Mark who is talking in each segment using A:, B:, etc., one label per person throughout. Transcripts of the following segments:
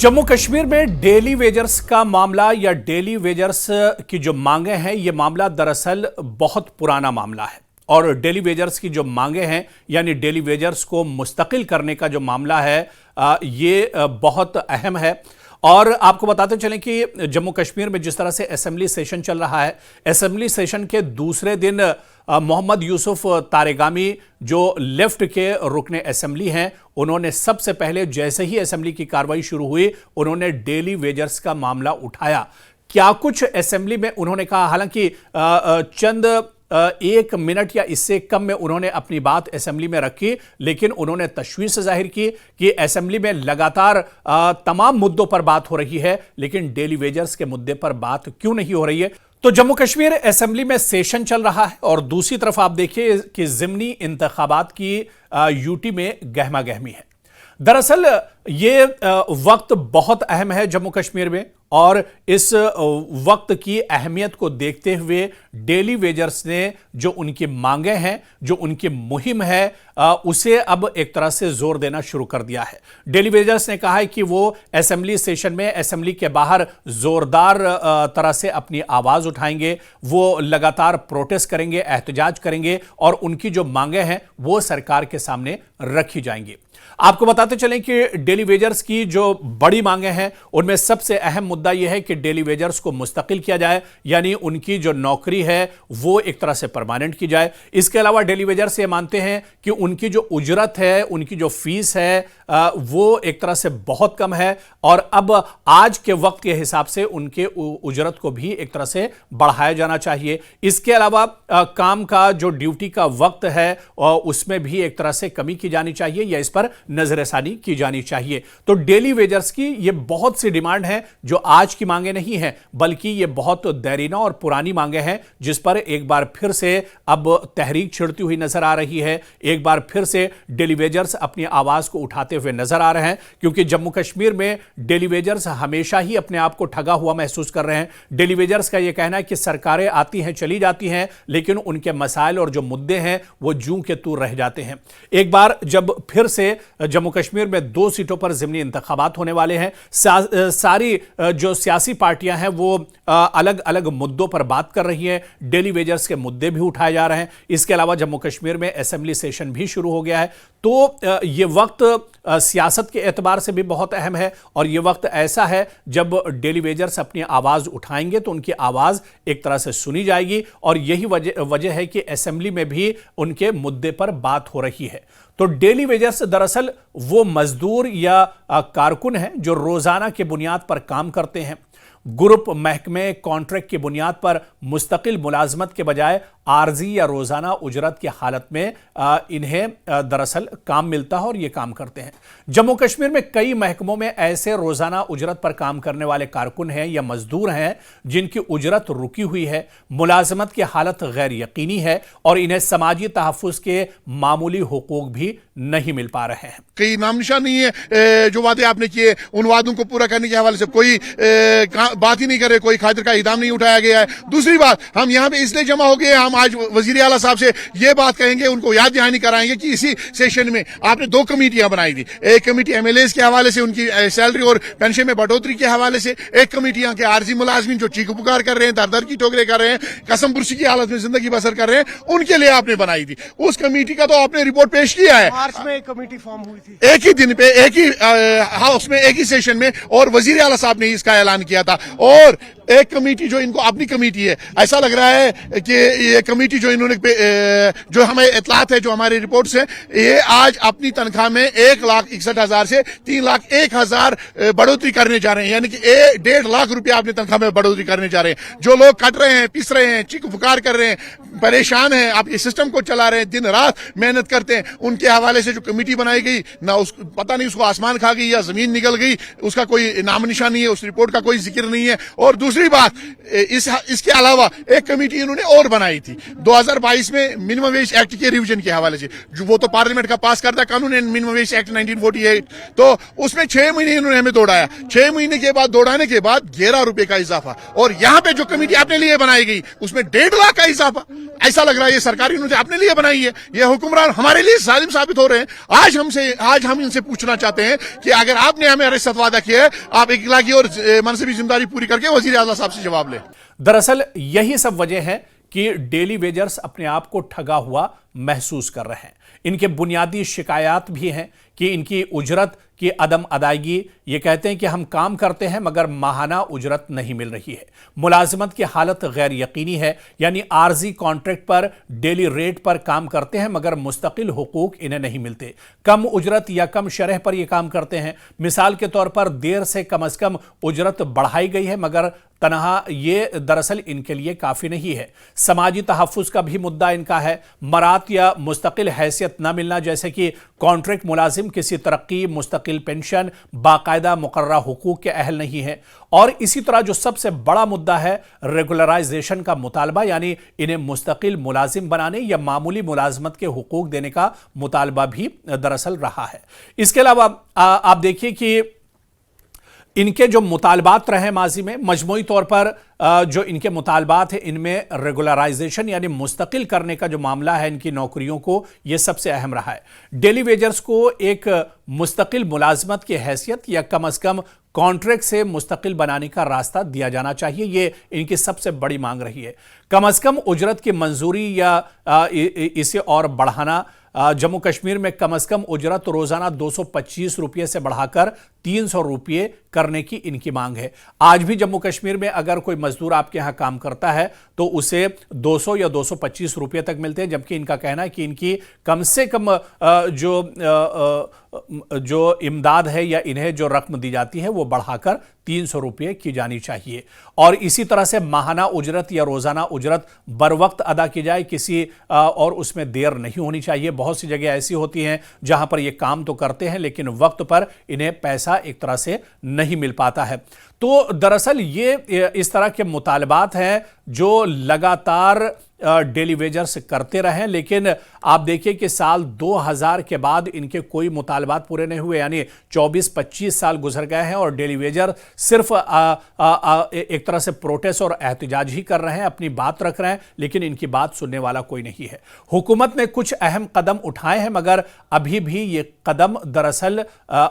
A: जम्मू कश्मीर में daily wagers का मामला या डेली वेजर्स की जो मांगे हैं, ये मामला दरअसल बहुत पुराना मामला है। और डेली वेजर्स की जो मांगे हैं यानी डेली वेजर्स को मुस्तकिल करने का जो मामला है ये बहुत अहम है। और आपको बताते चलें कि जम्मू कश्मीर में जिस तरह से असेंबली सेशन चल रहा है, असेंबली सेशन के दूसरे दिन मोहम्मद यूसुफ तारेगामी जो लेफ्ट के रुकने असेंबली हैं, उन्होंने सबसे पहले जैसे ही असेंबली की कार्रवाई शुरू हुई, उन्होंने डेली वेजर्स का मामला उठाया। क्या कुछ असेंबली में उन्होंने कहा, हालांकि चंद 1 मिनट या इससे कम में उन्होंने अपनी बात असेंबली में रखी, लेकिन उन्होंने तशवीश जाहिर की कि असेंबली में लगातार तमाम मुद्दों पर बात हो रही है, लेकिन डेली वेजर्स के मुद्दे पर बात क्यों नहीं हो रही है। तो जम्मू कश्मीर असेंबली में सेशन चल रहा है और दूसरी तरफ आप देखिए कि ज़िमनी इंतखाबात की यूटी में गहमा गहमी है। दरअसल ये वक्त बहुत अहम है जम्मू कश्मीर में, और इस वक्त की अहमियत को देखते हुए डेली वेजर्स ने जो उनकी मांगे हैं, जो उनकी मुहिम है, उसे अब एक तरह से जोर देना शुरू कर दिया है। डेली वेजर्स ने कहा है कि वो असेंबली सेशन में, असेंबली के बाहर जोरदार तरह से अपनी आवाज उठाएंगे, वो लगातार प्रोटेस्ट करेंगे, एहतजाज करेंगे और उनकी जो मांगे हैं वो सरकार के सामने रखी जाएंगी। आपको बताते चलें कि डेली वेजर्स की जो बड़ी मांगे हैं उनमें सबसे अहम मुद्दा यह है कि डेली वेजर्स को मुस्तकिल किया जाए, यानी उनकी जो नौकरी है वो एक तरह से परमानेंट की जाए। इसके अलावा डेली वेजर्स ये मानते हैं कि उनकी जो उजरत है, उनकी जो फीस है वो एक तरह से बहुत कम है, और अब आज के वक्त के हिसाब से उनके उजरत को भी एक तरह से बढ़ाया जाना चाहिए। इसके अलावा काम का जो ड्यूटी का वक्त है उसमें भी एक तरह से कमी की जानी चाहिए या इस पर नजरसानी की जानी चाहिए। तो डेली वेजर्स की ये बहुत सी डिमांड है जो आज की मांगे नहीं है, बल्कि ये बहुत देरीना और पुरानी मांगे हैं, जिस पर एक बार फिर से अब तहरीक छिड़ती हुई नजर आ रही है। एक बार फिर से डेली वेजर्स अपनी आवाज को उठाते हुए नजर आ रहे हैं, क्योंकि जम्मू कश्मीर में डेली वेजर्स हमेशा ही अपने आप को ठगा हुआ महसूस कर रहे हैं। डेली वेजर्स का यह कहना है कि सरकारें आती हैं चली जाती हैं, लेकिन उनके मसाइल और जो मुद्दे हैं वो जूं के तूर रह जाते हैं। एक बार जब फिर से जम्मू कश्मीर में 2 सीटों पर ज़िमनी इंतखाबात होने वाले हैं, सारी जो सियासी पार्टियां हैं वो अलग अलग मुद्दों पर बात कर रही हैं, डेली वेजर्स के मुद्दे भी उठाए जा रहे हैं। इसके अलावा जम्मू कश्मीर में असेंबली सेशन भी शुरू हो गया है। तो ये वक्त सियासत के एतबार से भी बहुत अहम है, और ये वक्त ऐसा है जब डेली वेजर्स अपनी आवाज़ उठाएंगे तो उनकी आवाज़ एक तरह से सुनी जाएगी, और यही वजह है कि असेंबली में भी उनके मुद्दे पर बात हो रही है। तो डेली वेजर्स दरअसल वो मजदूर या कारकुन हैं जो रोज़ाना के बुनियाद पर काम करते हैं। ग्रुप, महकमे, कॉन्ट्रैक्ट की बुनियाद पर मुस्तकिल मुलाजमत के बजाय आर्जी या रोज़ाना उजरत की हालत में इन्हें दरअसल काम मिलता है और ये काम करते हैं। जम्मू कश्मीर में कई महकमों में ऐसे रोज़ाना उजरत पर काम करने वाले कारकुन हैं या मजदूर हैं जिनकी उजरत रुकी हुई है, मुलाजमत की हालत गैर यकीनी है, और इन्हें समाजी तहफ़्फ़ुज़ के मामूली हुकूक भी नहीं मिल पा रहे हैं।
B: कई नाम निशान नहीं है। जो वादे आपने किए उन वादों को पूरा करने के हवाले से कोई बात ही नहीं कर रहे, कोई खातिर का इक़दाम नहीं उठाया गया है। दूसरी बात, हम यहाँ पे इसलिए जमा हो गए, हम आज वजीर आला साहब से ये बात कहेंगे, उनको याद दहानी कराएंगे कि इसी सेशन में आपने 2 कमेटियां बनाई थी। एक कमेटी MLAs के हवाले से उनकी सैलरी और पेंशन में बढ़ोतरी के हवाले से, एक कमेटियां के आर्जी मुलाजमीन जो चीख पुकार कर रहे हैं, दर दर की ठोकरें कर रहे हैं, कसम पुर्सी की हालत में जिंदगी बसर कर रहे हैं, उनके लिए आपने बनाई थी। उस कमेटी का तो आपने रिपोर्ट पेश किया है।
C: मार्च में एक कमेटी फॉर्म हुई थी,
B: एक ही दिन पे, एक ही हाउस में, एक ही सेशन में, और वजीर आला साहब ने इसका ऐलान किया था। और एक कमेटी जो इनको अपनी कमेटी है, ऐसा लग रहा है कि ये कमेटी जो इन्होंने जो हमें इतलात है, जो हमारी रिपोर्ट्स है, ये आज अपनी तनख्वाह में 1,61,000 से 3,01,000 बढ़ोतरी करने जा रहे हैं, यानी कि 1.5 लाख रुपया अपनी तनख्वाह में बढ़ोतरी करने जा रहे हैं। जो लोग कट रहे हैं, पिस रहे हैं, चीख पुकार कर रहे हैं, परेशान हैं, आप इस सिस्टम को चला रहे हैं, दिन रात मेहनत करते हैं, उनके हवाले से जो कमेटी बनाई गई ना, पता नहीं उसको आसमान खा गई या जमीन निकल गई, उसका कोई नाम निशान नहीं है, उस रिपोर्ट का कोई जिक्र नहीं है। और दूसरी बात, इसके अलावा एक कमेटी इन्होंने और बनाई थी 2022 में मिनिमम वेज एक्ट के रिवीजन के हवाले से, जो वो तो पार्लियामेंट का पास करता कानून है मिनिमम वेज एक्ट 1948, तो उसमें 6 महीने इन्होंने हमें दौड़ाया। 6 महीने के बाद दौड़ाने के बाद 11 रुपए का इजाफा, और यहाँ पे जो कमेटी अपने लिए बनाई गई उसमें 1.5 लाख का इजाफा। ऐसा लग रहा है ये सरकार इन्होंने अपने लिए बनाई है। ये हुक्मरान हमारे लिए जालिम साबित हो रहे हैं। आज हम इनसे पूछना चाहते हैं कि अगर आपने हमें अरे सत्वादा किया है, आप इखलाकी और मनसबी जिम्मेदारी पूरी करके वजीर आज़म साहब से जवाब लें।
A: दरअसल यही सब वजह है कि डेली वेजर्स अपने आप को ठगा हुआ महसूस कर रहे हैं। इनके बुनियादी शिकायत भी हैं कि इनकी उजरत की अदम अदायगी, ये कहते हैं कि हम काम करते हैं मगर माहाना उजरत नहीं मिल रही है। मुलाजमत की हालत गैर यकीनी है, यानी आर्जी कॉन्ट्रैक्ट पर डेली रेट पर काम करते हैं मगर मुस्तकिल हुकूक इन्हें नहीं मिलते। कम उजरत या कम शरह पर ये काम करते हैं। मिसाल के तौर पर देर से कम अज कम उजरत बढ़ाई गई है मगर तनहा ये दरअसल इनके लिए काफ़ी नहीं है। समाजी तहफ़्फ़ुज़ का भी मुद्दा इनका है। मरात या मुस्तकिल हैसियत न मिलना, जैसे कि कॉन्ट्रैक्ट मुलाजिम किसी तरक्की, मुस्तकिल पेंशन, बाकायदा मुकर्ररा हुकूक के अहल नहीं है। और इसी तरह जो सबसे बड़ा मुद्दा है रेगुलराइजेशन का मुतालबा, यानी इन्हें मुस्तकिल मुलाजिम बनाने या मामूली मुलाजमत के हुकूक देने का मुतालबा भी दरअसल रहा है। इसके अलावा आप देखिए कि इनके जो मुतालबात रहे माजी में, मजमूई तौर पर जो इनके मुतालबात है इनमें रेगुलराइजेशन यानी मुस्तकिल करने का जो मामला है इनकी नौकरियों को, यह सबसे अहम रहा है। डेली वेजर्स को एक मुस्तकिल मुलाजमत की हैसियत या कम अज कम कॉन्ट्रैक्ट से मुस्तकिल बनाने का रास्ता दिया जाना चाहिए, ये इनकी सबसे बड़ी मांग रही है। कम अज कम उजरत की मंजूरी या इसे और बढ़ाना। जम्मू कश्मीर में कम अज कम उजरत रोजाना 225 रुपये से बढ़ाकर 300 रुपये करने की इनकी मांग है। आज भी जम्मू कश्मीर में अगर कोई मजदूर आपके यहां काम करता है तो उसे 200 या 225 रुपये तक मिलते हैं, जबकि इनका कहना है कि इनकी कम से कम जो इमदाद है या इन्हें जो रकम दी जाती है वो बढ़ाकर 300 रुपये की जानी चाहिए। और इसी तरह से माहाना उजरत या रोजाना उजरत बर वक्त अदा की जाए, किसी और उसमें देर नहीं होनी चाहिए। बहुत सी जगह ऐसी होती हैं जहां पर ये काम तो करते हैं लेकिन वक्त पर इन्हें पैसा एक तरह से नहीं मिल पाता है। तो दरअसल ये इस तरह के मुतालबात हैं जो लगातार डेली वेजर्स करते रहे, लेकिन आप देखिए कि साल 2000 के बाद इनके कोई मुतालबात पूरे नहीं हुए, यानी 24-25 साल गुजर गए हैं और डेली वेजर सिर्फ एक तरह से प्रोटेस्ट और एहतजाज ही कर रहे हैं, अपनी बात रख रहे हैं, लेकिन इनकी बात सुनने वाला कोई नहीं है। हुकूमत ने कुछ अहम कदम उठाए हैं मगर अभी भी ये कदम दरअसल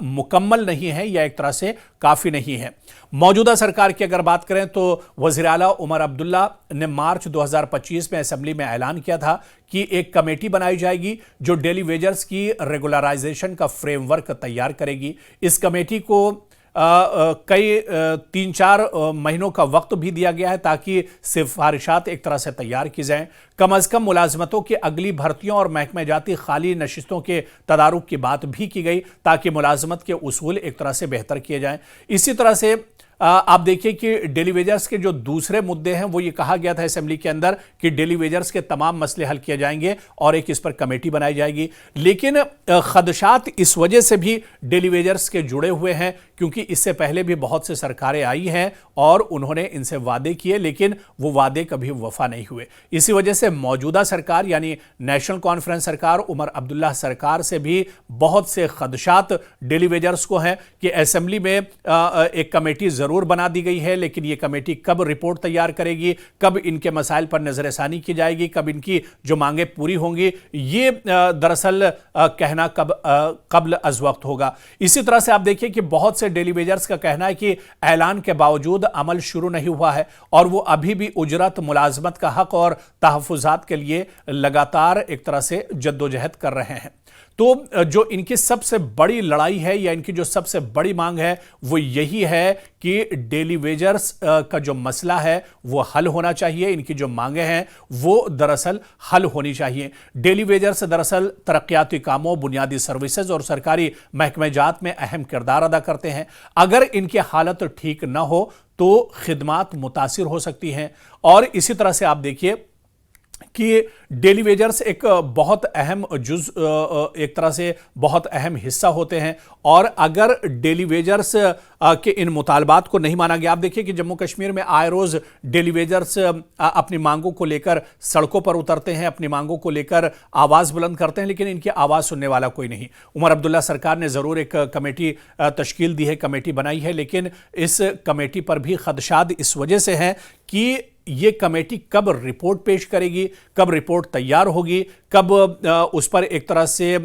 A: मुकम्मल नहीं है या एक तरह से काफ़ी नहीं है। मौजूदा सरकार की अगर बात करें तो वज़ीर आला उमर अब्दुल्ला ने मार्च 2025 में असेंबली में ऐलान किया था कि एक कमेटी बनाई जाएगी जो डेली वेजर्स की रेगुलराइजेशन का फ्रेमवर्क तैयार करेगी। इस कमेटी को कई 3-4 महीनों का वक्त भी दिया गया है ताकि सिफारिशात एक तरह से तैयार की जाएं। कम अज कम मुलाजमतों की अगली भर्तियों और महकमे जाती खाली नशिस्तों के तदारुक की बात भी की गई ताकि मुलाजमत के उसूल एक तरह से बेहतर किए जाएं। इसी तरह से आप देखिए कि डेली वेजर्स के जो दूसरे मुद्दे हैं वो ये कहा गया था असेंबली के अंदर कि डेली वेजर्स के तमाम मसले हल किए जाएंगे और एक इस पर कमेटी बनाई जाएगी, लेकिन खदशात इस वजह से भी डेली वेजर्स के जुड़े हुए हैं क्योंकि इससे पहले भी बहुत से सरकारें आई हैं और उन्होंने इनसे वादे किए लेकिन वो वादे कभी वफा नहीं हुए। इसी वजह से मौजूदा सरकार यानी नेशनल कॉन्फ्रेंस सरकार, उमर अब्दुल्ला सरकार से भी बहुत से खदशात डेली वेजर्स को हैं कि असेंबली में एक कमेटी जरूर बना दी गई है, लेकिन यह कमेटी कब रिपोर्ट तैयार करेगी, कब इनके मसाइल पर नजरसानी की जाएगी, कब इनकी जो मांगे पूरी होंगी, ये दरअसल कहना कब्ल अज वक्त होगा। इसी तरह से आप देखिए कि बहुत से डेली वेजर्स का कहना है कि ऐलान के बावजूद अमल शुरू नहीं हुआ है और वो अभी भी उजरत, मुलाजमत का हक और तहफ़्फ़ुज़ात के लिए लगातार एक तरह से जद्दोजहद कर रहे हैं। तो जो इनकी सबसे बड़ी लड़ाई है या इनकी जो सबसे बड़ी मांग है वो यही है कि डेली वेजर्स का जो मसला है वो हल होना चाहिए। इनकी जो मांगे हैं वो दरअसल हल होनी चाहिए। डेली वेजर्स दरअसल तरक्याती कामों, बुनियादी सर्विसेज और सरकारी महकमे जात में अहम किरदार अदा करते हैं। अगर इनकी हालत ठीक न हो तो खिदमात मुतासिर हो सकती हैं। और इसी तरह से आप देखिए कि डेली वेजर्स एक बहुत अहम एक तरह से बहुत अहम हिस्सा होते हैं, और अगर डेली वेजर्स के इन मुतालबात को नहीं माना गया, आप देखिए कि जम्मू कश्मीर में आए रोज डेली वेजर्स अपनी मांगों को लेकर सड़कों पर उतरते हैं, अपनी मांगों को लेकर आवाज बुलंद करते हैं, लेकिन इनकी आवाज सुनने वाला कोई नहीं। उमर अब्दुल्ला सरकार ने जरूर एक कमेटी तश्कील दी है, कमेटी बनाई है, लेकिन इस कमेटी पर भी खदशात इस वजह से हैं कि ये कमेटी कब रिपोर्ट पेश करेगी, कब रिपोर्ट तैयार होगी, कब उस पर एक तरह से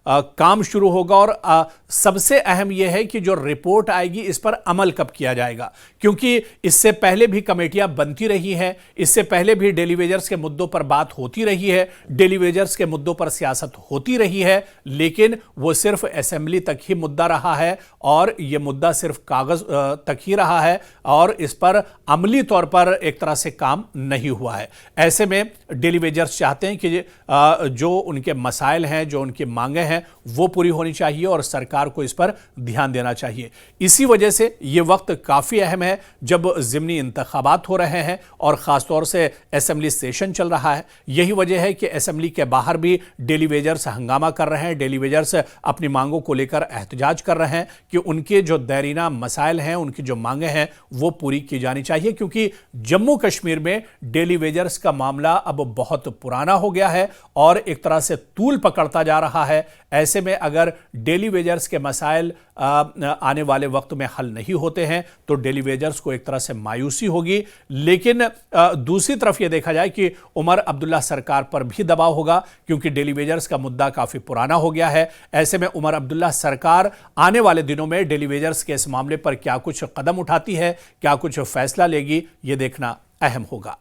A: काम शुरू होगा, और सबसे अहम यह है कि जो रिपोर्ट आएगी इस पर अमल कब किया जाएगा। क्योंकि इससे पहले भी कमेटियां बनती रही हैं, इससे पहले भी डेली वेजर्स के मुद्दों पर बात होती रही है, डेली वेजर्स के मुद्दों पर सियासत होती रही है, लेकिन वो सिर्फ असेंबली तक ही मुद्दा रहा है, और यह मुद्दा सिर्फ कागज तक ही रहा है, और इस पर अमली तौर पर एक तरह से काम नहीं हुआ है। ऐसे में डेली वेजर्स चाहते हैं कि जो उनके मसाइल हैं, जो उनकी मांगें हैं, वो पूरी होनी चाहिए और सरकार को इस पर ध्यान देना चाहिए। इसी वजह से यह वक्त काफी अहम है जब ज़िमनी इंतखाबात हो रहे हैं और खासतौर से असेंबली सेशन चल रहा है। यही वजह है कि असेंबली के बाहर भी डेली वेजर्स हंगामा कर रहे हैं, डेली वेजर्स अपनी मांगों को लेकर एहतजाज कर रहे हैं कि उनके जो दैरीना मसाइल हैं, उनकी जो मांगें हैं, वो पूरी की जानी चाहिए। क्योंकि जम्मू कश्मीर में डेली वेजर्स का मामला अब बहुत पुराना हो गया है और एक तरह से तूल पकड़ता जा रहा है। ऐसे में अगर डेली वेजर्स के मसाइल आने वाले वक्त में हल नहीं होते हैं तो डेली वेजर्स को एक तरह से मायूसी होगी। लेकिन दूसरी तरफ यह देखा जाए कि उमर अब्दुल्ला सरकार पर भी दबाव होगा, क्योंकि डेली वेजर्स का मुद्दा काफी पुराना हो गया है। ऐसे में उमर अब्दुल्ला सरकार आने वाले दिनों में डेली वेजर्स के इस मामले पर क्या कुछ कदम उठाती है, क्या कुछ फैसला लेगी, यह देखना अहम होगा।